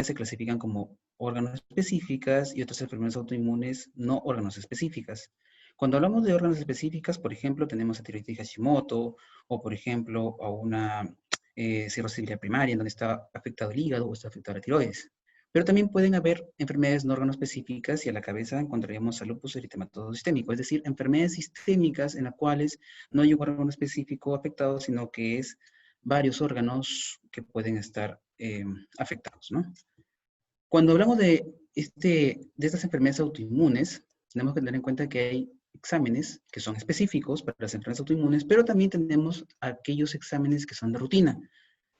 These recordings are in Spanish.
se clasifican como órganos específicas y otras enfermedades autoinmunes no órganos específicas. Cuando hablamos de órganos específicas, por ejemplo, tenemos a tiroiditis Hashimoto, o por ejemplo, a una cirrosis biliar primaria, en donde está afectado el hígado o está afectada la tiroides. Pero también pueden haber enfermedades no órganos específicas y a la cabeza encontraríamos a lupus eritematoso sistémico, es decir, enfermedades sistémicas en las cuales no hay un órgano específico afectado, sino que es varios órganos que pueden estar afectados, ¿no? Cuando hablamos de estas enfermedades autoinmunes, tenemos que tener en cuenta que hay exámenes que son específicos para las enfermedades autoinmunes, pero también tenemos aquellos exámenes que son de rutina,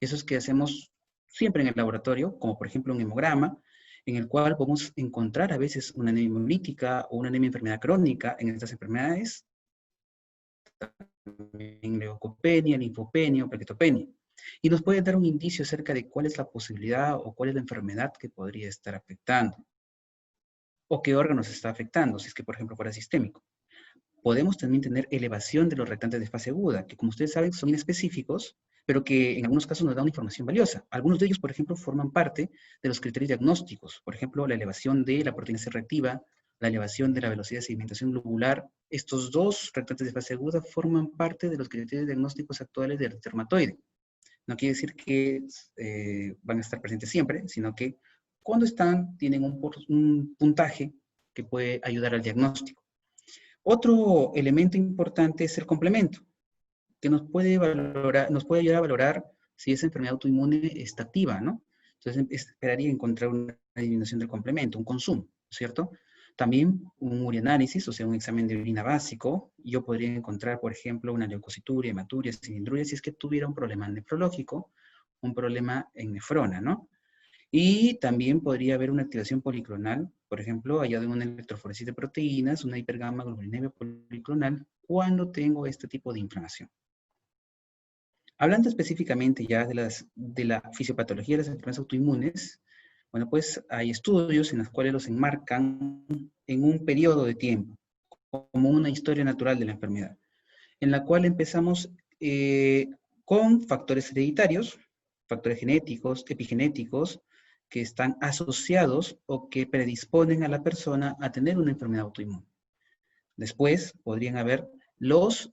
esos que hacemos siempre en el laboratorio, como por ejemplo un hemograma, en el cual podemos encontrar a veces una anemia hemolítica o una anemia enfermedad crónica en estas enfermedades, en leucopenia, linfopenia o plaquetopenia. Y nos puede dar un indicio acerca de cuál es la posibilidad o cuál es la enfermedad que podría estar afectando. O qué órganos está afectando, si es que, por ejemplo, fuera sistémico. Podemos también tener elevación de los reactantes de fase aguda, que como ustedes saben son inespecíficos, pero que en algunos casos nos dan una información valiosa. Algunos de ellos, por ejemplo, forman parte de los criterios diagnósticos. Por ejemplo, la elevación de la proteína C reactiva, la elevación de la velocidad de sedimentación globular. Estos dos reactantes de fase aguda forman parte de los criterios diagnósticos actuales del dermatoide. No quiere decir que van a estar presentes siempre, sino que cuando están, tienen un puntaje que puede ayudar al diagnóstico. Otro elemento importante es el complemento, que nos puede ayudar a valorar si esa enfermedad autoinmune está activa, ¿no? Entonces esperaría encontrar una disminución del complemento, un consumo, ¿cierto? También un urianálisis, o sea, un examen de orina básico. Yo podría encontrar, por ejemplo, una leucocituria, hematuria, cilindruria, si es que tuviera un problema nefrológico, un problema en nefrona, ¿no? Y también podría haber una activación policlonal, por ejemplo, hallado en una electroforesis de proteínas, una hipergamma globulinemia policlonal, cuando tengo este tipo de inflamación. Hablando específicamente ya de la fisiopatología de las enfermedades autoinmunes, bueno, pues hay estudios en los cuales los enmarcan en un periodo de tiempo, como una historia natural de la enfermedad, en la cual empezamos con factores hereditarios, factores genéticos, epigenéticos, que están asociados o que predisponen a la persona a tener una enfermedad autoinmune. Después podrían haber los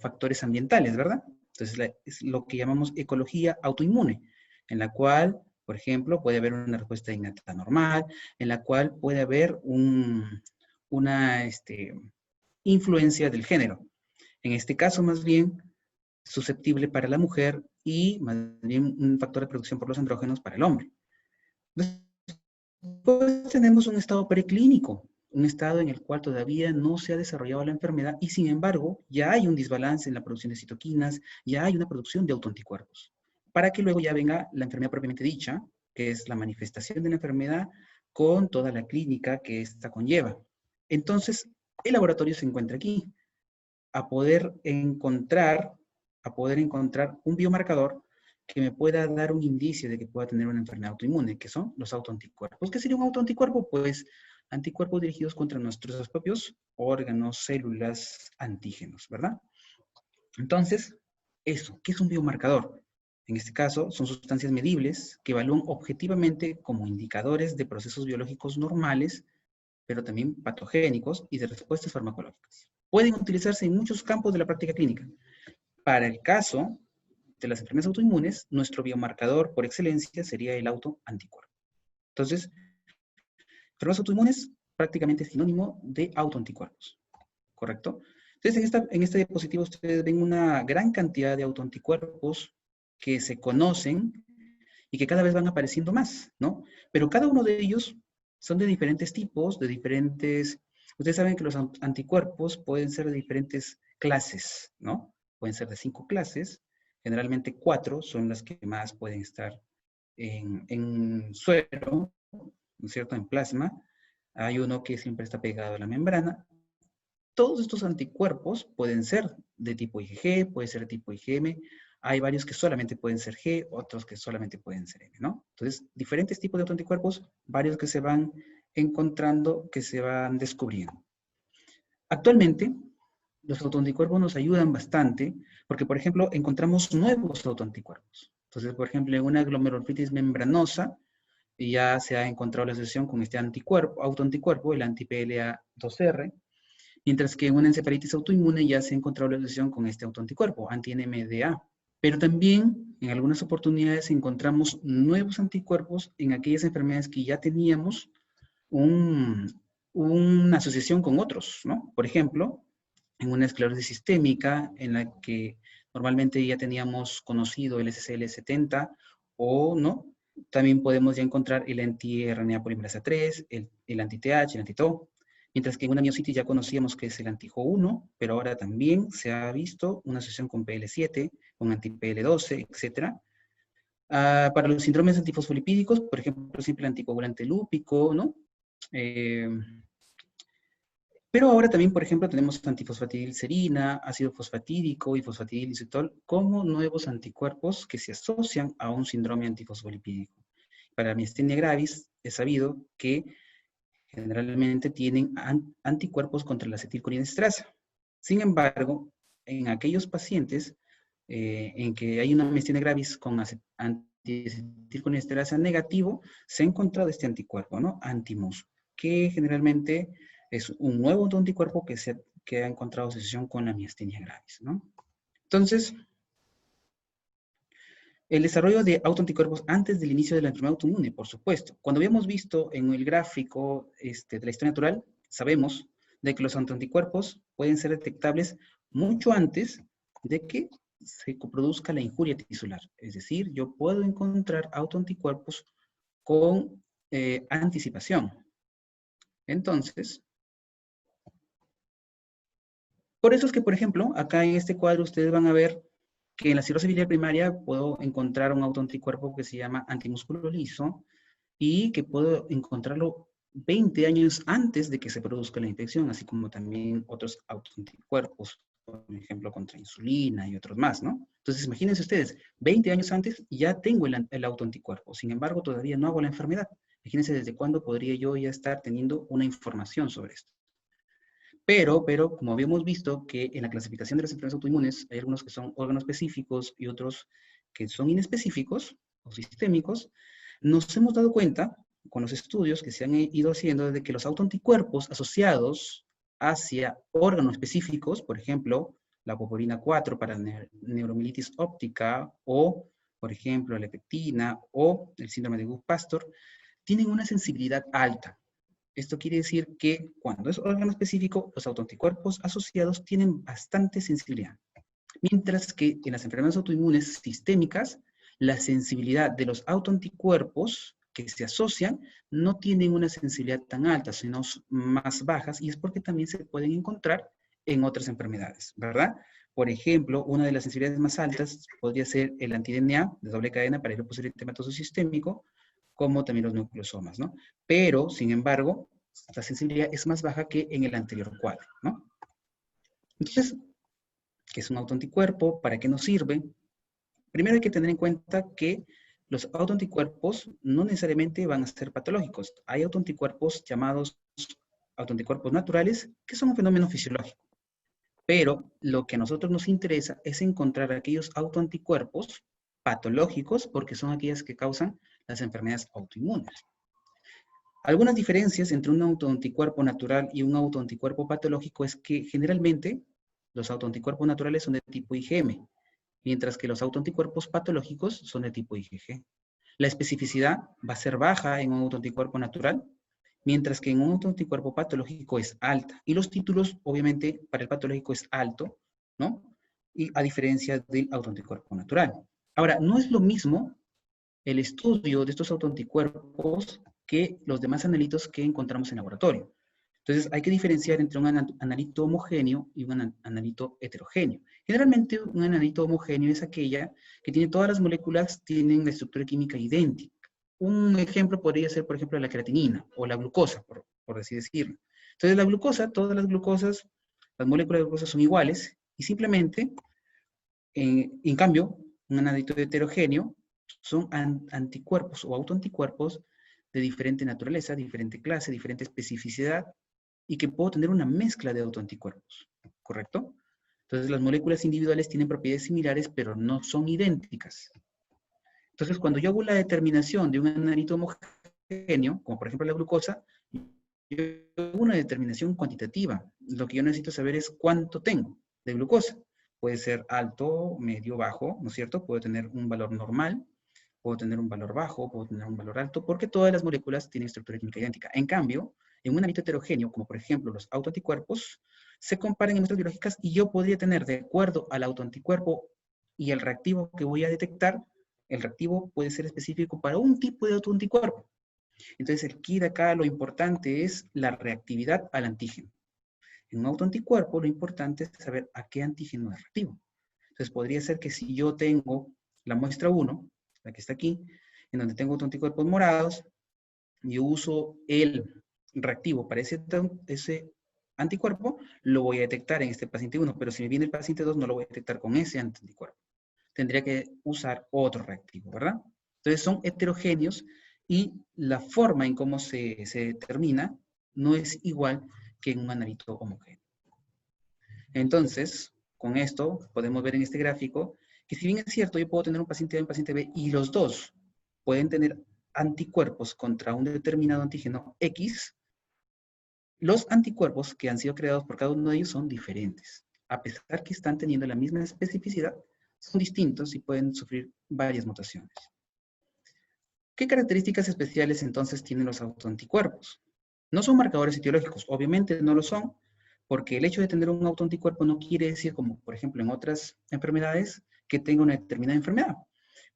factores ambientales, ¿verdad? Entonces es lo que llamamos ecología autoinmune, en la cual, por ejemplo, puede haber una respuesta innata normal, en la cual puede haber una influencia del género. En este caso, más bien, susceptible para la mujer y más bien un factor de producción por los andrógenos para el hombre. Después tenemos un estado preclínico, un estado en el cual todavía no se ha desarrollado la enfermedad y sin embargo ya hay un desbalance en la producción de citoquinas, ya hay una producción de autoanticuerpos, para que luego ya venga la enfermedad propiamente dicha, que es la manifestación de la enfermedad con toda la clínica que esta conlleva. Entonces, el laboratorio se encuentra aquí, a poder encontrar un biomarcador que me pueda dar un indicio de que pueda tener una enfermedad autoinmune, que son los autoanticuerpos. ¿Qué sería un autoanticuerpo? Pues anticuerpos dirigidos contra nuestros propios órganos, células, antígenos, ¿verdad? Entonces, eso, ¿qué es un biomarcador? En este caso, son sustancias medibles que evalúan objetivamente como indicadores de procesos biológicos normales, pero también patogénicos y de respuestas farmacológicas. Pueden utilizarse en muchos campos de la práctica clínica. Para el caso de las enfermedades autoinmunes, nuestro biomarcador por excelencia sería el autoanticuerpo. Entonces, enfermedades autoinmunes prácticamente es sinónimo de autoanticuerpos, ¿correcto? Entonces, en esta diapositiva ustedes ven una gran cantidad de autoanticuerpos que se conocen y que cada vez van apareciendo más, ¿no? Pero cada uno de ellos son de diferentes tipos, de diferentes... Ustedes saben que los anticuerpos pueden ser de diferentes clases, ¿no? Pueden ser de 5 clases, generalmente 4 son las que más pueden estar en suero, ¿no es cierto?, en plasma. Hay uno que siempre está pegado a la membrana. Todos estos anticuerpos pueden ser de tipo IgG, puede ser de tipo IgM. Hay varios que solamente pueden ser G, otros que solamente pueden ser M, ¿no? Entonces, diferentes tipos de autoanticuerpos, varios que se van encontrando, que se van descubriendo. Actualmente, los autoanticuerpos nos ayudan bastante porque, por ejemplo, encontramos nuevos autoanticuerpos. Entonces, por ejemplo, en una glomerulofritis membranosa, ya se ha encontrado la asociación con este anticuerpo, autoanticuerpo, el anti-PLA2R, mientras que en una encefalitis autoinmune ya se ha encontrado la asociación con este autoanticuerpo, anti-NMDA. Pero también en algunas oportunidades encontramos nuevos anticuerpos en aquellas enfermedades que ya teníamos una asociación con otros, ¿no? Por ejemplo, en una esclerosis sistémica en la que normalmente ya teníamos conocido el SCL70 o no, también podemos ya encontrar el anti-RNA polimerasa 3, el anti-TH, el anti-TO, mientras que en una miositis ya conocíamos que es el anti-JO1, pero ahora también se ha visto una asociación con PL7, con anti-PL12, etc. Para los síndromes antifosfolipídicos, por ejemplo, simple anticoagulante lúpico, ¿no? Pero ahora también, por ejemplo, tenemos antifosfatidilcerina, ácido fosfatídico y fosfatidilisetol como nuevos anticuerpos que se asocian a un síndrome antifosfolipídico. Para la miastenia gravis es sabido que generalmente tienen anticuerpos contra la acetilcolinesterasa. Sin embargo, en aquellos pacientes en que hay una miastenia gravis con antiacetilcolinesterasa negativo, se ha encontrado este anticuerpo, ¿no? Anti-MUS, que generalmente es un nuevo anticuerpo que ha encontrado asociación con la miastenia gravis, ¿no? Entonces, el desarrollo de autoanticuerpos antes del inicio de la enfermedad autoinmune, por supuesto. Cuando habíamos visto en el gráfico de la historia natural, sabemos de que los autoanticuerpos pueden ser detectables mucho antes de que se produzca la injuria tisular. Es decir, yo puedo encontrar autoanticuerpos con anticipación. Entonces, por eso es que, por ejemplo, acá en este cuadro ustedes van a ver que en la cirrosis biliar primaria puedo encontrar un autoanticuerpo que se llama antimúsculo liso y que puedo encontrarlo 20 años antes de que se produzca la infección, así como también otros autoanticuerpos, por ejemplo, contra insulina y otros más, ¿no? Entonces, imagínense ustedes, 20 años antes ya tengo el autoanticuerpo, sin embargo, todavía no hago la enfermedad. Imagínense desde cuándo podría yo ya estar teniendo una información sobre esto. Pero, como habíamos visto que en la clasificación de las enfermedades autoinmunes hay algunos que son órganos específicos y otros que son inespecíficos o sistémicos, nos hemos dado cuenta con los estudios que se han ido haciendo de que los autoanticuerpos asociados hacia órganos específicos, por ejemplo, la apoporina 4 para neuromielitis óptica o, por ejemplo, la leptina o el síndrome de Gould-Pastor, tienen una sensibilidad alta. Esto quiere decir que cuando es órgano específico, los autoanticuerpos asociados tienen bastante sensibilidad. Mientras que en las enfermedades autoinmunes sistémicas, la sensibilidad de los autoanticuerpos que se asocian no tienen una sensibilidad tan alta, sino más bajas, y es porque también se pueden encontrar en otras enfermedades, ¿verdad? Por ejemplo, una de las sensibilidades más altas podría ser el anti-DNA de doble cadena para el lupus eritematoso sistémico, como también los nucleosomas, ¿no? Pero, sin embargo, la sensibilidad es más baja que en el anterior cuadro, ¿no? Entonces, ¿qué es un autoanticuerpo? ¿Para qué nos sirve? Primero hay que tener en cuenta que los autoanticuerpos no necesariamente van a ser patológicos. Hay autoanticuerpos llamados autoanticuerpos naturales, que son un fenómeno fisiológico. Pero lo que a nosotros nos interesa es encontrar aquellos autoanticuerpos patológicos, porque son aquellas que causan las enfermedades autoinmunes. Algunas diferencias entre un autoanticuerpo natural y un autoanticuerpo patológico es que generalmente los autoanticuerpos naturales son de tipo IgM, mientras que los autoanticuerpos patológicos son de tipo IgG. La especificidad va a ser baja en un autoanticuerpo natural, mientras que en un autoanticuerpo patológico es alta. Y los títulos, obviamente, para el patológico es alto, ¿no? Y a diferencia del autoanticuerpo natural. Ahora, no es lo mismo el estudio de estos autoanticuerpos que los demás analitos que encontramos en laboratorio. Entonces, hay que diferenciar entre un analito homogéneo y un analito heterogéneo. Generalmente, un analito homogéneo es aquella que tiene todas las moléculas, tienen la estructura química idéntica. Un ejemplo podría ser, por ejemplo, la creatinina o la glucosa, por así decirlo. Entonces, la glucosa, todas las glucosas, las moléculas de glucosa son iguales y simplemente, en cambio, un analito heterogéneo son anticuerpos o autoanticuerpos de diferente naturaleza, diferente clase, diferente especificidad, y que puedo tener una mezcla de autoanticuerpos, ¿correcto? Entonces las moléculas individuales tienen propiedades similares, pero no son idénticas. Entonces cuando yo hago la determinación de un analito homogéneo, heterogéneo, como por ejemplo la glucosa, yo hago una determinación cuantitativa. Lo que yo necesito saber es cuánto tengo de glucosa. Puede ser alto, medio, bajo, ¿no es cierto? Puedo tener un valor normal, puedo tener un valor bajo, puedo tener un valor alto, porque todas las moléculas tienen estructura química idéntica. En cambio, en un ámbito heterogéneo, como por ejemplo los autoanticuerpos, se comparan en muestras biológicas y yo podría tener, de acuerdo al autoanticuerpo y el reactivo que voy a detectar, el reactivo puede ser específico para un tipo de autoanticuerpo. Entonces, aquí de acá lo importante es la reactividad al antígeno. En un autoanticuerpo, lo importante es saber a qué antígeno es reactivo. Entonces, podría ser que si yo tengo la muestra 1, la que está aquí, en donde tengo autoanticuerpos morados, yo uso el reactivo para ese anticuerpo, lo voy a detectar en este paciente 1, pero si me viene el paciente 2, no lo voy a detectar con ese anticuerpo. Tendría que usar otro reactivo, ¿verdad? Entonces son heterogéneos y la forma en cómo se determina no es igual que en un analito homogéneo. Entonces, con esto podemos ver en este gráfico que si bien es cierto, yo puedo tener un paciente A y un paciente B y los dos pueden tener anticuerpos contra un determinado antígeno X, los anticuerpos que han sido creados por cada uno de ellos son diferentes. A pesar que están teniendo la misma especificidad, son distintos y pueden sufrir varias mutaciones. ¿Qué características especiales entonces tienen los autoanticuerpos? No son marcadores etiológicos, obviamente no lo son, porque el hecho de tener un autoanticuerpo no quiere decir, como por ejemplo en otras enfermedades, que tenga una determinada enfermedad.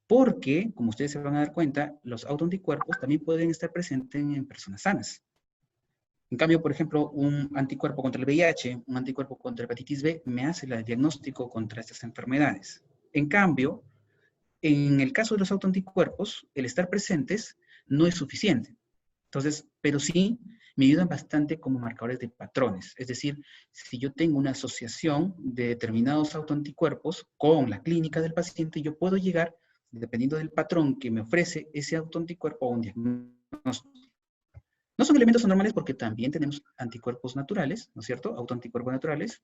Porque, como ustedes se van a dar cuenta, los autoanticuerpos también pueden estar presentes en personas sanas. En cambio, por ejemplo, un anticuerpo contra el VIH, un anticuerpo contra la hepatitis B, me hace el diagnóstico contra estas enfermedades. En cambio, en el caso de los autoanticuerpos, el estar presentes no es suficiente. Entonces, pero sí me ayudan bastante como marcadores de patrones. Es decir, si yo tengo una asociación de determinados autoanticuerpos con la clínica del paciente, yo puedo llegar, dependiendo del patrón que me ofrece ese autoanticuerpo, a un diagnóstico. No son elementos anormales porque también tenemos anticuerpos naturales, ¿no es cierto? Autoanticuerpos naturales.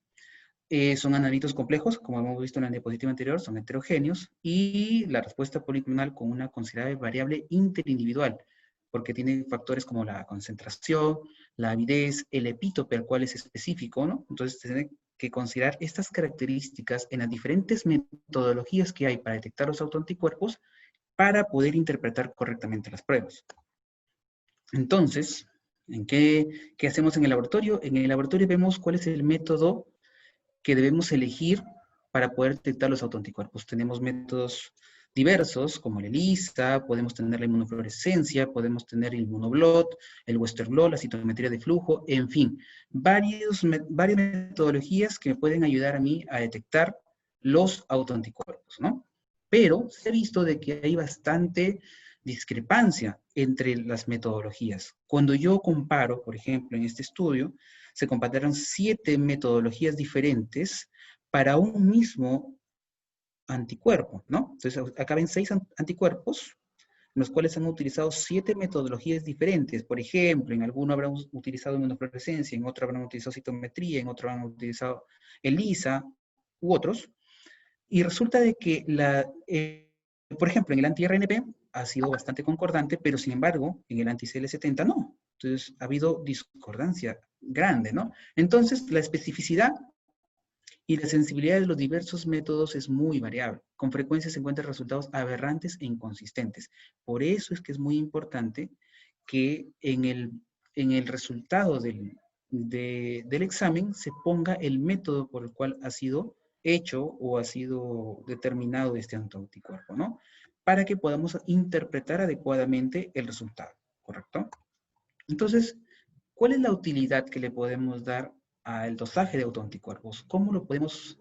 Son analitos complejos, como hemos visto en la diapositiva anterior, son heterogéneos, y la respuesta policlonal con una considerable variable interindividual, porque tiene factores como la concentración, la avidez, el epítope al cual es específico, ¿no? Entonces, tiene que considerar estas características en las diferentes metodologías que hay para detectar los autoanticuerpos para poder interpretar correctamente las pruebas. Entonces, ¿qué hacemos en el laboratorio? En el laboratorio vemos cuál es el método que debemos elegir para poder detectar los autoanticuerpos. Tenemos métodos diversos, como el ELISA, podemos tener la inmunofluorescencia, podemos tener el inmunoblot, el Western blot, la citometría de flujo, en fin, varias metodologías que me pueden ayudar a mí a detectar los autoanticuerpos, ¿no? Pero se ha visto de que hay bastante discrepancia entre las metodologías. Cuando yo comparo, por ejemplo, en este estudio, se compararon 7 metodologías diferentes para un mismo anticuerpo, ¿no? Entonces, acá ven 6 anticuerpos, en los cuales han utilizado 7 metodologías diferentes. Por ejemplo, en alguno habrán utilizado inmunofluorescencia, en otro habrán utilizado citometría, en otro habrán utilizado ELISA, u otros. Y resulta de que, por ejemplo, en el anti-RNP ha sido bastante concordante, pero sin embargo, en el anti-CL70 no. Entonces, ha habido discordancia grande, ¿no? Entonces, la especificidad y la sensibilidad de los diversos métodos es muy variable. Con frecuencia se encuentran resultados aberrantes e inconsistentes. Por eso es que es muy importante que en el resultado del examen se ponga el método por el cual ha sido hecho o ha sido determinado este anticuerpo, ¿no? Para que podamos interpretar adecuadamente el resultado, ¿correcto? Entonces, ¿cuál es la utilidad que le podemos dar al dosaje de autoanticuerpos? ¿Cómo le podemos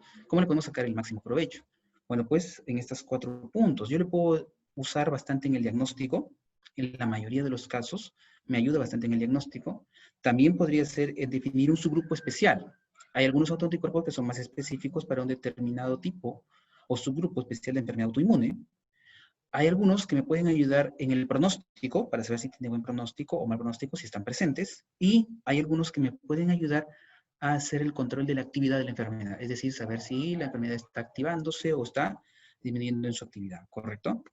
sacar el máximo provecho? Bueno, pues en estos 4 puntos. Yo le puedo usar bastante en el diagnóstico, en la mayoría de los casos, me ayuda bastante en el diagnóstico. También podría ser definir un subgrupo especial. Hay algunos autoanticuerpos que son más específicos para un determinado tipo o subgrupo especial de enfermedad autoinmune. Hay algunos que me pueden ayudar en el pronóstico, para saber si tiene buen pronóstico o mal pronóstico, si están presentes. Y hay algunos que me pueden ayudar a hacer el control de la actividad de la enfermedad. Es decir, saber si la enfermedad está activándose o está disminuyendo en su actividad, ¿correcto?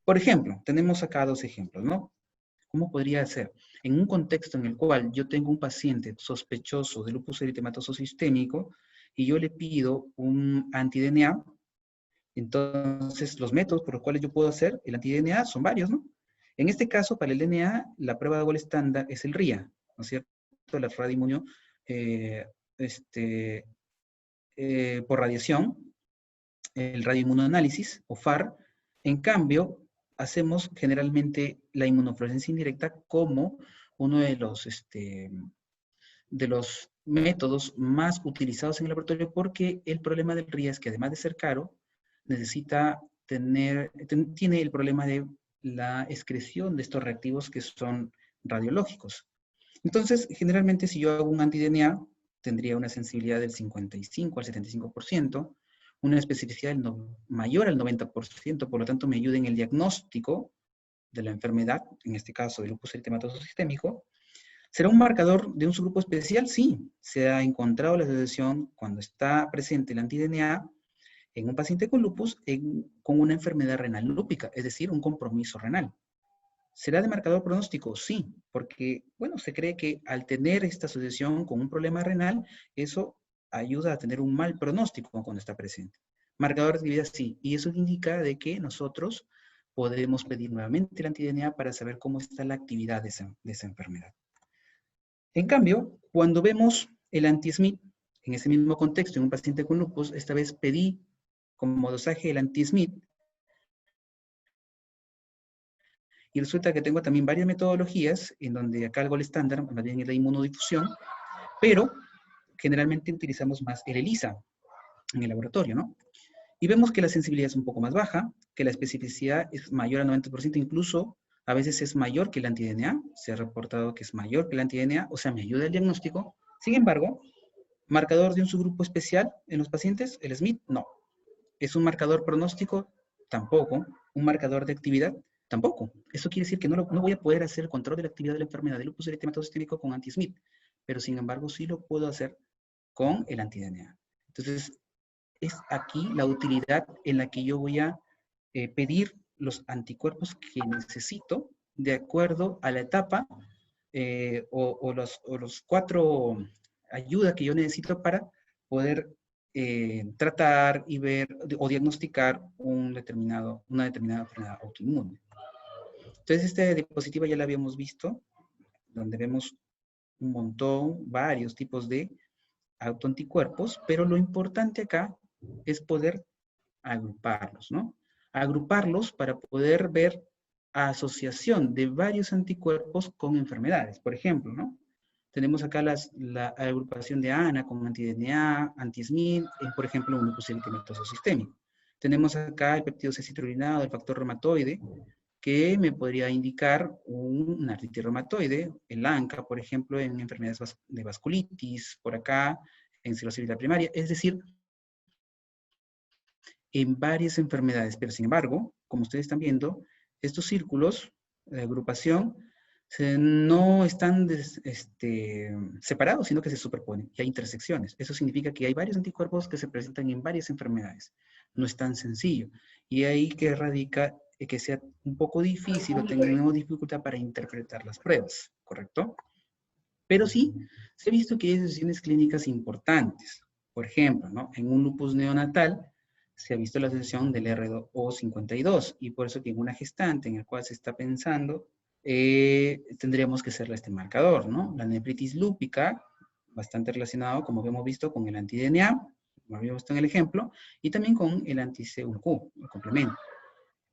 Por ejemplo, tenemos acá 2 ejemplos, ¿no? ¿Cómo podría ser? En un contexto en el cual yo tengo un paciente sospechoso de lupus eritematoso sistémico y yo le pido un anti-DNA, entonces los métodos por los cuales yo puedo hacer el anti-DNA son varios, ¿no? En este caso, para el DNA, la prueba de gol estándar es el RIA, ¿no es cierto? La radioinmunio por radiación, el radioinmunoanálisis o FAR. En cambio, hacemos generalmente la inmunofluorescencia indirecta como uno de los métodos más utilizados en el laboratorio, porque el problema del RIA es que además de ser caro, necesita tiene el problema de la excreción de estos reactivos que son radiológicos. Entonces, generalmente si yo hago un anti-DNA, tendría una sensibilidad del 55 al 75%, una especificidad mayor al 90%, por lo tanto me ayuda en el diagnóstico de la enfermedad, en este caso de lupus eritematoso sistémico. ¿Será un marcador de un subgrupo especial? Sí, se ha encontrado la asociación cuando está presente el anti-DNA en un paciente con lupus con una enfermedad renal lúpica, es decir, un compromiso renal. ¿Será de marcador pronóstico? Sí, porque, bueno, se cree que al tener esta asociación con un problema renal, eso ayuda a tener un mal pronóstico cuando está presente. Marcador de actividad, sí, y eso indica de que nosotros podemos pedir nuevamente el anti-DNA para saber cómo está la actividad de esa enfermedad. En cambio, cuando vemos el anti-SMIT, en ese mismo contexto, en un paciente con lupus, esta vez pedí como dosaje el anti-SMIT, y resulta que tengo también varias metodologías, en donde acá el gol estándar, más bien es la inmunodifusión, pero generalmente utilizamos más el ELISA en el laboratorio, ¿no? Y vemos que la sensibilidad es un poco más baja, que la especificidad es mayor al 90%, incluso a veces es mayor que el anti-DNA, se ha reportado que es mayor que el anti-DNA, o sea, me ayuda el diagnóstico. Sin embargo, marcador de un subgrupo especial en los pacientes, el SMIT, no. ¿Es un marcador pronóstico? Tampoco. ¿Un marcador de actividad? Tampoco. Eso quiere decir que no voy a poder hacer el control de la actividad de la enfermedad de lupus eritematoso sistémico con anti-SMIT, pero sin embargo sí lo puedo hacer con el anti-DNA. Entonces, es aquí la utilidad en la que yo voy a pedir los anticuerpos que necesito de acuerdo a la etapa o los 4 ayudas que yo necesito para poder tratar y ver o diagnosticar una determinada enfermedad autoinmune. Entonces, esta diapositiva ya la habíamos visto, donde vemos un montón, varios tipos de autoanticuerpos, pero lo importante acá es poder agruparlos, ¿no? Agruparlos para poder ver asociación de varios anticuerpos con enfermedades. Por ejemplo, ¿no? Tenemos acá la agrupación de ANA con anti-DNA, anti-SMIT, por ejemplo, un lupus eritematoso sistémico. Tenemos acá el péptido C citrulinado, el factor reumatoide, que me podría indicar una artritis reumatoide, el ANCA, por ejemplo, en enfermedades de vasculitis, por acá, en cirrosis primaria, es decir, en varias enfermedades. Pero sin embargo, como ustedes están viendo, estos círculos de agrupación no están separados, sino que se superponen y hay intersecciones. Eso significa que hay varios anticuerpos que se presentan en varias enfermedades. No es tan sencillo. Y ahí que radica que sea un poco difícil o tengamos dificultad para interpretar las pruebas, ¿correcto? Pero sí, se ha visto que hay asociaciones clínicas importantes. Por ejemplo, ¿no? En un lupus neonatal se ha visto la asociación del R2O52 y por eso que en una gestante en el cual se está pensando tendríamos que hacerle este marcador, ¿no? La nefritis lúpica, bastante relacionado, como hemos visto, con el anti-DNA, como habíamos visto en el ejemplo, y también con el anti-C1Q, el complemento.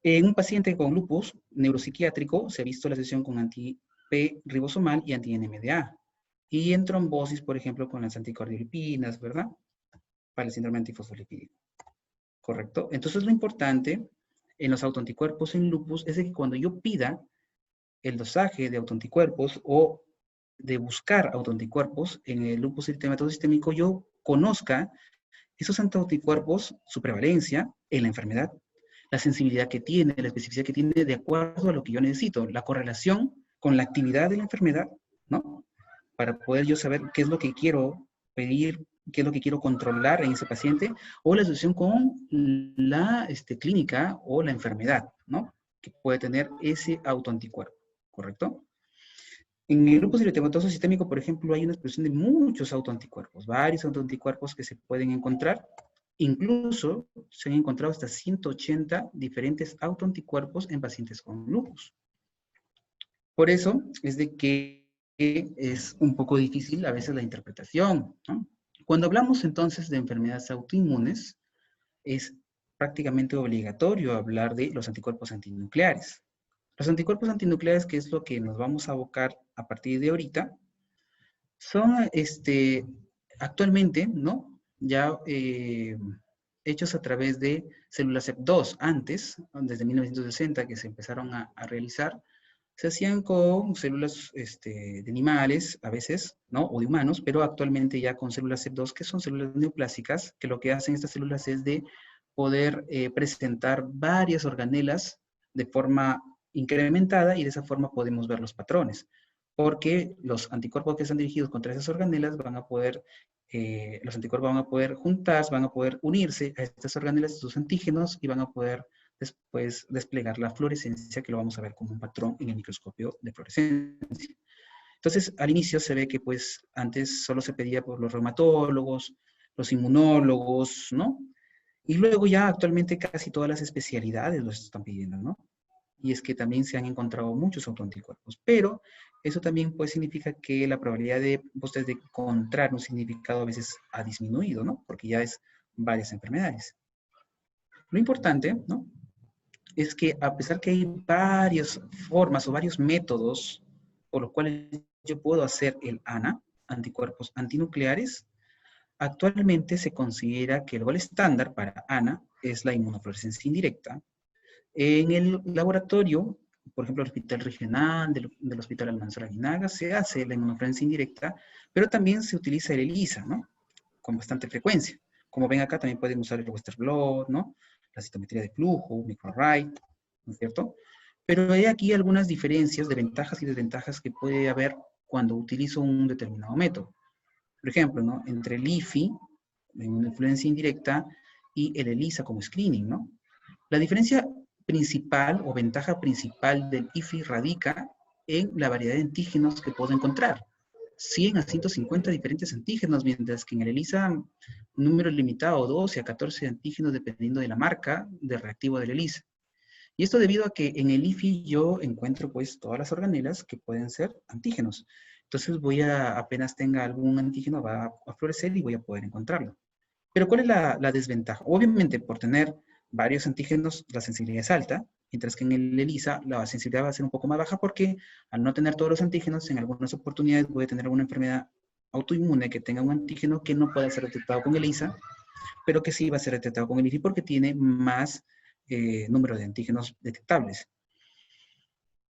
En un paciente con lupus neuropsiquiátrico se ha visto la asociación con anti-P ribosomal y anti-NMDA. Y en trombosis, por ejemplo, con las anticardiolipinas, ¿verdad? Para el síndrome antifosfolipídico. ¿Correcto? Entonces lo importante en los autoanticuerpos en lupus es de que cuando yo pida el dosaje de autoanticuerpos o de buscar autoanticuerpos en el lupus eritematoso sistémico, yo conozca esos autoanticuerpos, su prevalencia en la enfermedad, la sensibilidad que tiene, la especificidad que tiene de acuerdo a lo que yo necesito, la correlación con la actividad de la enfermedad, ¿no? Para poder yo saber qué es lo que quiero pedir, qué es lo que quiero controlar en ese paciente, o la asociación con la clínica o la enfermedad, ¿no? Que puede tener ese autoanticuerpo, ¿correcto? En el lupus eritematoso sistémico, por ejemplo, hay una expresión de muchos autoanticuerpos, varios autoanticuerpos que se pueden encontrar. Incluso se han encontrado hasta 180 diferentes autoanticuerpos en pacientes con lupus. Por eso es de que es un poco difícil a veces la interpretación, ¿no? Cuando hablamos entonces de enfermedades autoinmunes, es prácticamente obligatorio hablar de los anticuerpos antinucleares. Los anticuerpos antinucleares, que es lo que nos vamos a abocar a partir de ahorita, son actualmente, ¿no? Ya hechos a través de células CEP2. Antes, desde 1960, que se empezaron a realizar, se hacían con células de animales, a veces, ¿no? O de humanos, pero actualmente ya con células CEP2, que son células neoplásicas, que lo que hacen estas células es de poder presentar varias organelas de forma incrementada y de esa forma podemos ver los patrones. Porque los anticuerpos que están dirigidos contra esas organelas van a poder, los anticuerpos van a poder juntarse, van a poder unirse a estas organelas, a sus antígenos, y van a poder después desplegar la fluorescencia, que lo vamos a ver como un patrón en el microscopio de fluorescencia. Entonces, al inicio se ve que pues antes solo se pedía por los reumatólogos, los inmunólogos, ¿no? Y luego ya actualmente casi todas las especialidades los están pidiendo, ¿no? Y es que también se han encontrado muchos autoanticuerpos, pero eso también pues significa que la probabilidad de ustedes de encontrar un significado a veces ha disminuido, ¿no? Porque ya es varias enfermedades. Lo importante, ¿no? Es que a pesar que hay varias formas o varios métodos por los cuales yo puedo hacer el ANA, anticuerpos antinucleares, actualmente se considera que el gol estándar para ANA es la inmunofluorescencia indirecta. En el laboratorio, por ejemplo, el Hospital Regional, del Hospital Almanzora Aguinaga, se hace la inmunofluorescencia indirecta, pero también se utiliza el ELISA, ¿no? Con bastante frecuencia. Como ven acá, también pueden usar el Western blot, ¿no? La citometría de flujo, microarray, ¿no es cierto? Pero hay aquí algunas diferencias de ventajas y desventajas que puede haber cuando utilizo un determinado método. Por ejemplo, ¿no? Entre el IFI, una influencia indirecta, y el ELISA como screening, ¿no? La diferencia principal o ventaja principal del IFI radica en la variedad de antígenos que puedo encontrar. 100 a 150 diferentes antígenos, mientras que en el ELISA un número limitado, 12 a 14 antígenos, dependiendo de la marca de reactivo del ELISA. Y esto debido a que en el IFI yo encuentro pues todas las organelas que pueden ser antígenos. Entonces apenas tenga algún antígeno, va a florecer y voy a poder encontrarlo. Pero ¿cuál es la desventaja? Obviamente, por tener varios antígenos, la sensibilidad es alta, mientras que en el ELISA la sensibilidad va a ser un poco más baja porque al no tener todos los antígenos, en algunas oportunidades voy a tener alguna enfermedad autoinmune que tenga un antígeno que no pueda ser detectado con ELISA, pero que sí va a ser detectado con el IFI porque tiene más número de antígenos detectables,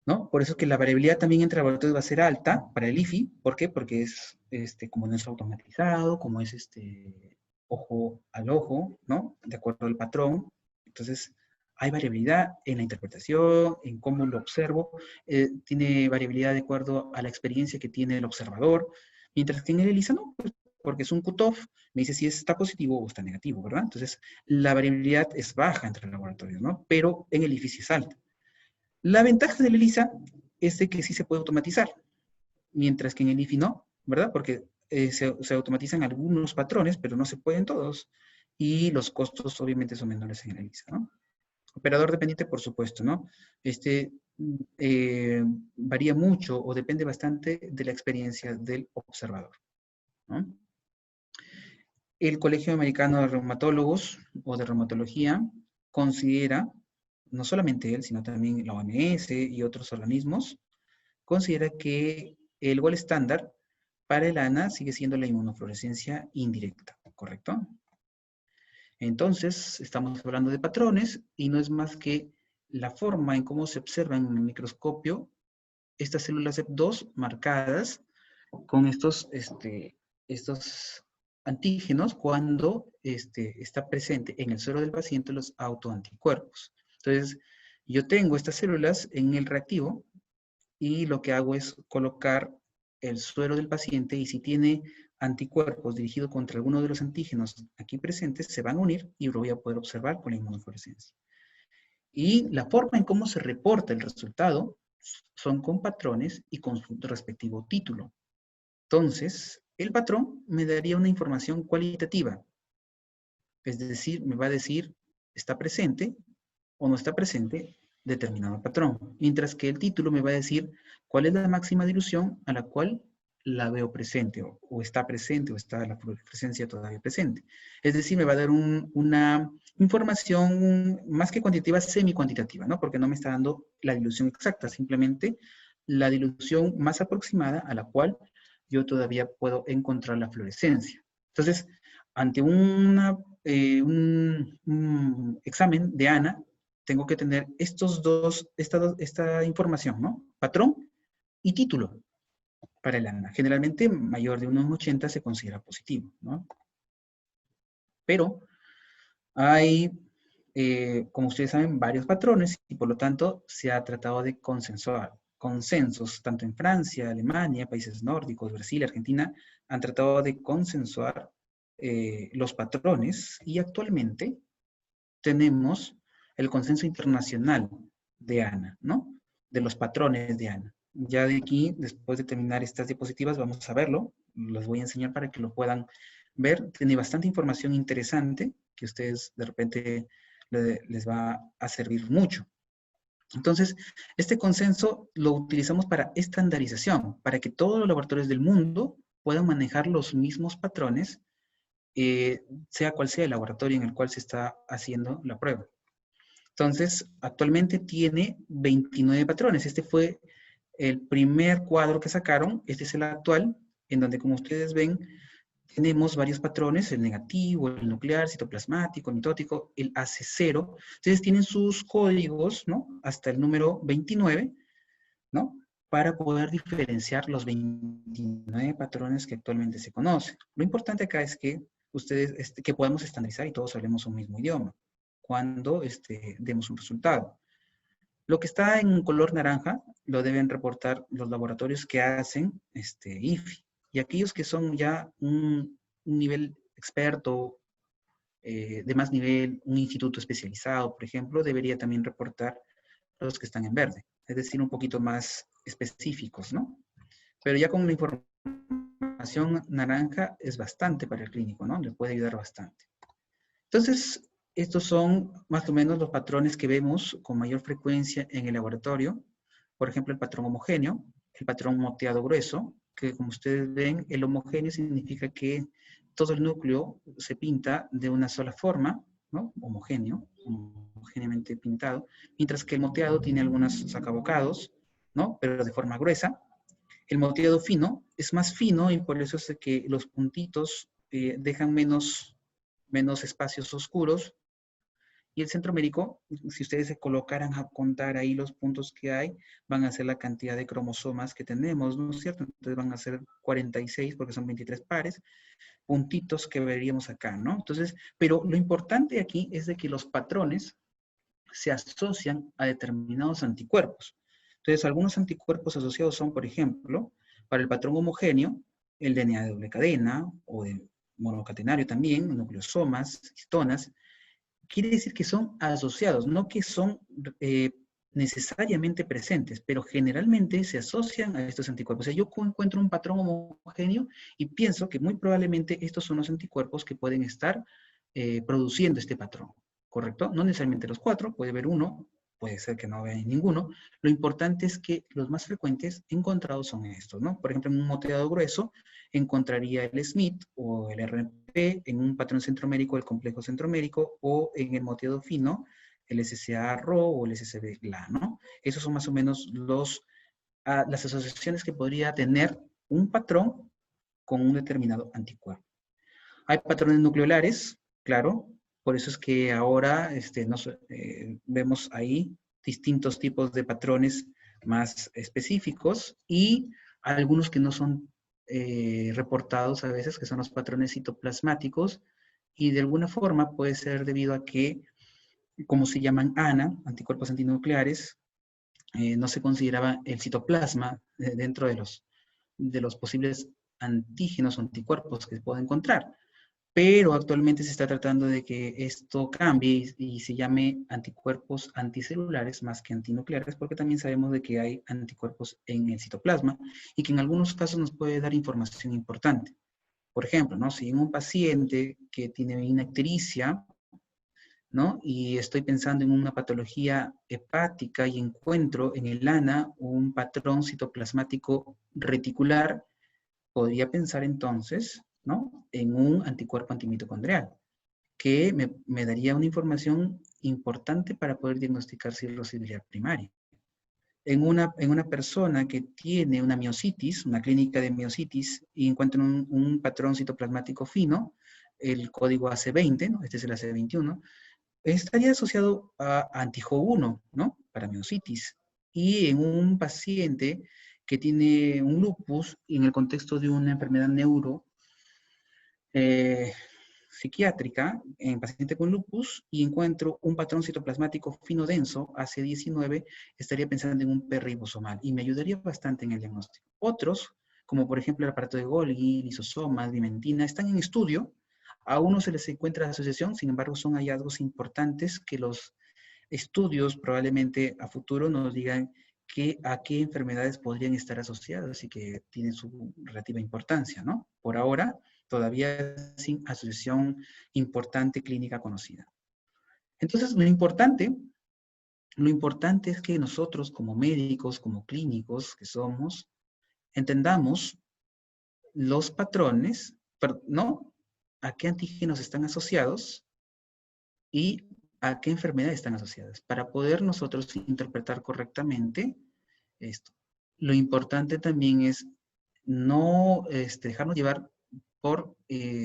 ¿no? Por eso es que la variabilidad también entre laboratorios va a ser alta para el IFI. ¿Por qué? Porque es, como no es automatizado, como es ojo al ojo, ¿no? De acuerdo al patrón. Entonces, hay variabilidad en la interpretación, en cómo lo observo. Tiene variabilidad de acuerdo a la experiencia que tiene el observador. Mientras que en el ELISA no, pues, porque es un cutoff, me dice si está positivo o está negativo, ¿verdad? Entonces, la variabilidad es baja entre laboratorios, ¿no? Pero en el IFI sí es alta. La ventaja del ELISA es de que sí se puede automatizar, mientras que en el IFI no, ¿verdad? Porque se automatizan algunos patrones, pero no se pueden todos. Y los costos obviamente son menores en el ELISA, ¿no? Operador dependiente, por supuesto, ¿no? Varía mucho o depende bastante de la experiencia del observador, ¿no? El Colegio Americano de Reumatólogos o de Reumatología considera, no solamente él, sino también la OMS y otros organismos, considera que el gol estándar para el ANA sigue siendo la inmunofluorescencia indirecta, ¿correcto? Entonces, estamos hablando de patrones y no es más que la forma en cómo se observan en el microscopio estas células CEP2 marcadas con estos antígenos cuando está presente en el suero del paciente los autoanticuerpos. Entonces, yo tengo estas células en el reactivo y lo que hago es colocar el suero del paciente y si tiene anticuerpos dirigidos contra alguno de los antígenos aquí presentes, se van a unir y lo voy a poder observar con la inmunofluorescencia. Y la forma en cómo se reporta el resultado son con patrones y con su respectivo título. Entonces, el patrón me daría una información cualitativa. Es decir, me va a decir, ¿está presente o no está presente determinado patrón? Mientras que el título me va a decir cuál es la máxima dilución a la cual la veo presente, o está presente, o está la fluorescencia todavía presente. Es decir, me va a dar una información más que cuantitativa, semi-cuantitativa, ¿no? Porque no me está dando la dilución exacta, simplemente la dilución más aproximada a la cual yo todavía puedo encontrar la fluorescencia. Entonces, ante un examen de ANA, tengo que tener esta información, ¿no? Patrón y título para el ANA. Generalmente, mayor de 1,80 se considera positivo, ¿no? Pero hay, como ustedes saben, varios patrones y por lo tanto se ha tratado de consensuar. Consensos, tanto en Francia, Alemania, países nórdicos, Brasil, Argentina, han tratado de consensuar los patrones y actualmente tenemos el consenso internacional de ANA, ¿no? De los patrones de ANA. Ya de aquí, después de terminar estas diapositivas, vamos a verlo. Los voy a enseñar para que lo puedan ver. Tiene bastante información interesante que a ustedes de repente les va a servir mucho. Entonces, este consenso lo utilizamos para estandarización, para que todos los laboratorios del mundo puedan manejar los mismos patrones, sea cual sea el laboratorio en el cual se está haciendo la prueba. Entonces, actualmente tiene 29 patrones. Este fue el primer cuadro que sacaron. Este es el actual, en donde, como ustedes ven, tenemos varios patrones, el negativo, el nuclear, citoplasmático, mitótico, el AC0. Entonces tienen sus códigos, ¿no? Hasta el número 29, ¿no? Para poder diferenciar los 29 patrones que actualmente se conocen. Lo importante acá es que ustedes, que podamos estandarizar y todos hablemos un mismo idioma cuando demos un resultado. Lo que está en color naranja lo deben reportar los laboratorios que hacen IFI. Y aquellos que son ya un nivel experto, de más nivel, un instituto especializado, por ejemplo, debería también reportar los que están en verde. Es decir, un poquito más específicos, ¿no? Pero ya con la información naranja es bastante para el clínico, ¿no? Le puede ayudar bastante. Entonces, estos son más o menos los patrones que vemos con mayor frecuencia en el laboratorio. Por ejemplo, el patrón homogéneo, el patrón moteado grueso, que como ustedes ven, el homogéneo significa que todo el núcleo se pinta de una sola forma, ¿no? Homogéneo, homogéneamente pintado, mientras que el moteado tiene algunos sacabocados, ¿no? Pero de forma gruesa. El moteado fino es más fino y por eso es que los puntitos dejan menos espacios oscuros. Y el centromérico, si ustedes se colocaran a contar ahí los puntos que hay, van a ser la cantidad de cromosomas que tenemos, ¿no es cierto? Entonces van a ser 46 porque son 23 pares, puntitos que veríamos acá, ¿no? Entonces, pero lo importante aquí es de que los patrones se asocian a determinados anticuerpos. Entonces, algunos anticuerpos asociados son, por ejemplo, para el patrón homogéneo, el DNA de doble cadena o de monocatenario también, nucleosomas, histonas. Quiere decir que son asociados, no que son necesariamente presentes, pero generalmente se asocian a estos anticuerpos. O sea, yo encuentro un patrón homogéneo y pienso que muy probablemente estos son los anticuerpos que pueden estar produciendo este patrón, ¿correcto? No necesariamente los 4, puede haber uno, puede ser que no vea ninguno. Lo importante es que los más frecuentes encontrados son estos, ¿no? Por ejemplo, en un moteado grueso encontraría el SMIT o el RP, en un patrón centromérico el complejo centromérico, o en el moteado fino el SCA-RO o el SCB-LA, ¿no? Esos son más o menos las asociaciones que podría tener un patrón con un determinado anticuerpo. Hay patrones nucleolares, claro, por eso es que ahora vemos ahí distintos tipos de patrones más específicos y algunos que no son reportados a veces, que son los patrones citoplasmáticos, y de alguna forma puede ser debido a que, como se llaman ANA, anticuerpos antinucleares, no se consideraba el citoplasma dentro de los posibles antígenos o anticuerpos que se puede encontrar. pero actualmente se está tratando de que esto cambie y se llame anticuerpos anticelulares más que antinucleares, porque también sabemos de que hay anticuerpos en el citoplasma y que en algunos casos nos puede dar información importante. Por ejemplo, ¿no? Si en un paciente que tiene una ictericia, ¿no? Y estoy pensando en una patología hepática y encuentro en el ANA un patrón citoplasmático reticular, podría pensar entonces, ¿no? En un anticuerpo antimitocondrial, que me daría una información importante para poder diagnosticar cirrosis biliar primaria. En una persona que tiene una miositis, una clínica de miositis, y encuentran un patrón citoplasmático fino, el código AC20, ¿no? Este es el AC21, estaría asociado a anti-JO1, ¿no? Para miositis. Y en un paciente que tiene un lupus, en el contexto de una enfermedad eh, psiquiátrica, en paciente con lupus, y encuentro un patrón citoplasmático fino denso, AC19, estaría pensando en un perribosomal, y me ayudaría bastante en el diagnóstico. Otros, como por ejemplo el aparato de Golgi, lisosomas, dimentina, están en estudio. A uno se les encuentra la asociación, sin embargo, son hallazgos importantes que los estudios probablemente a futuro nos digan a qué enfermedades podrían estar asociadas y que tienen su relativa importancia, ¿no? Por ahora, todavía sin asociación importante clínica conocida. Entonces, lo importante es que nosotros como médicos, como clínicos que somos, entendamos los patrones, ¿no? A qué antígenos están asociados y a qué enfermedades están asociadas, para poder nosotros interpretar correctamente esto. Lo importante también es no dejarnos llevar por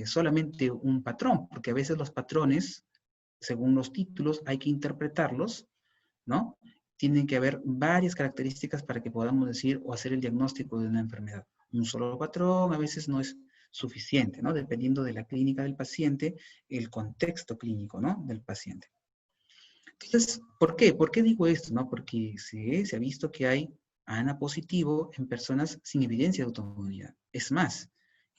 solamente un patrón, porque a veces los patrones, según los títulos, hay que interpretarlos, ¿no? Tienen que haber varias características para que podamos decir o hacer el diagnóstico de una enfermedad. Un solo patrón a veces no es suficiente, ¿no? Dependiendo de la clínica del paciente, el contexto clínico, ¿no? Del paciente. Entonces, ¿por qué? ¿Por qué digo esto? ¿No? Porque se ha visto que hay ANA positivo en personas sin evidencia de autoinmunidad. Es más,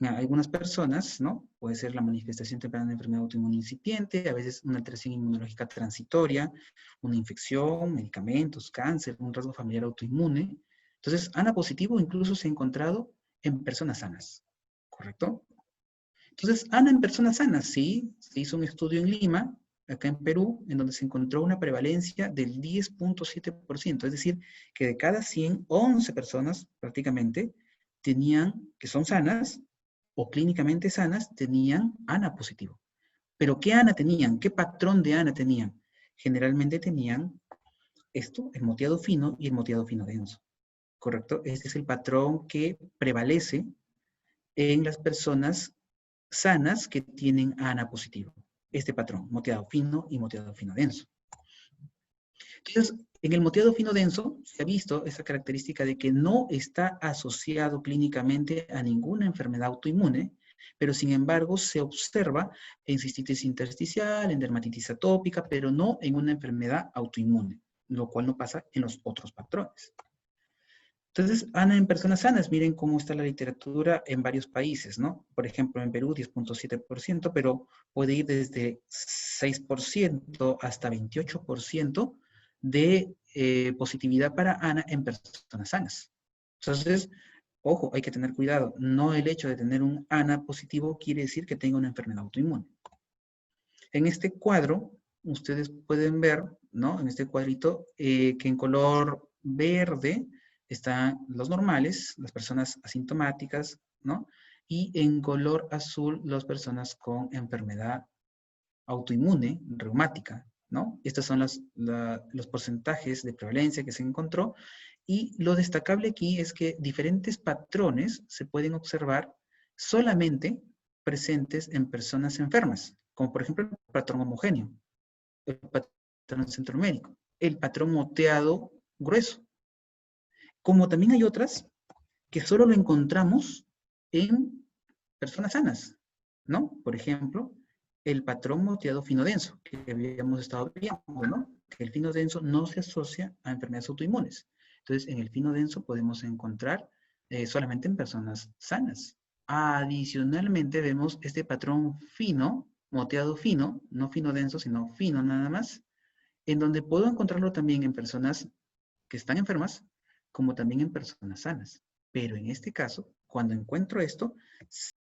en algunas personas, ¿no? Puede ser la manifestación temprana de enfermedad autoinmune incipiente, a veces una alteración inmunológica transitoria, una infección, medicamentos, cáncer, un rasgo familiar autoinmune. Entonces, ANA positivo incluso se ha encontrado en personas sanas, ¿correcto? Entonces, ANA en personas sanas, sí, se hizo un estudio en Lima, acá en Perú, en donde se encontró una prevalencia del 10.7%, es decir, que de cada 100, 11 personas prácticamente tenían, que son sanas o clínicamente sanas, tenían ANA positivo. Pero ¿qué ANA tenían? ¿Qué patrón de ANA tenían? Generalmente tenían esto, el moteado fino y el moteado fino denso, ¿correcto? Este es el patrón que prevalece en las personas sanas que tienen ANA positivo. Este patrón, moteado fino y moteado fino denso. Entonces, en el moteado fino denso se ha visto esa característica de que no está asociado clínicamente a ninguna enfermedad autoinmune, pero sin embargo se observa en cistitis intersticial, en dermatitis atópica, pero no en una enfermedad autoinmune, lo cual no pasa en los otros patrones. Entonces, ANA en personas sanas, miren cómo está la literatura en varios países, ¿no? Por ejemplo, en Perú 10.7%, pero puede ir desde 6% hasta 28% de positividad para ANA en personas sanas. Entonces, ojo, hay que tener cuidado. No el hecho de tener un ANA positivo quiere decir que tenga una enfermedad autoinmune. En este cuadro, ustedes pueden ver, ¿no? En este cuadrito, que en color verde están los normales, las personas asintomáticas, ¿no? Y en color azul, las personas con enfermedad autoinmune, reumática, ¿no? Estos son los porcentajes de prevalencia que se encontró. Y lo destacable aquí es que diferentes patrones se pueden observar solamente presentes en personas enfermas, como por ejemplo el patrón homogéneo, el patrón centromédico, el patrón moteado grueso, como también hay otras que solo lo encontramos en personas sanas, ¿no? Por ejemplo, el patrón moteado fino denso, que habíamos estado viendo, ¿no? Que el fino denso no se asocia a enfermedades autoinmunes. Entonces, en el fino denso podemos encontrar solamente en personas sanas. Adicionalmente vemos este patrón fino, moteado fino, no fino denso, sino fino nada más, en donde puedo encontrarlo también en personas que están enfermas, como también en personas sanas. Pero en este caso, cuando encuentro esto,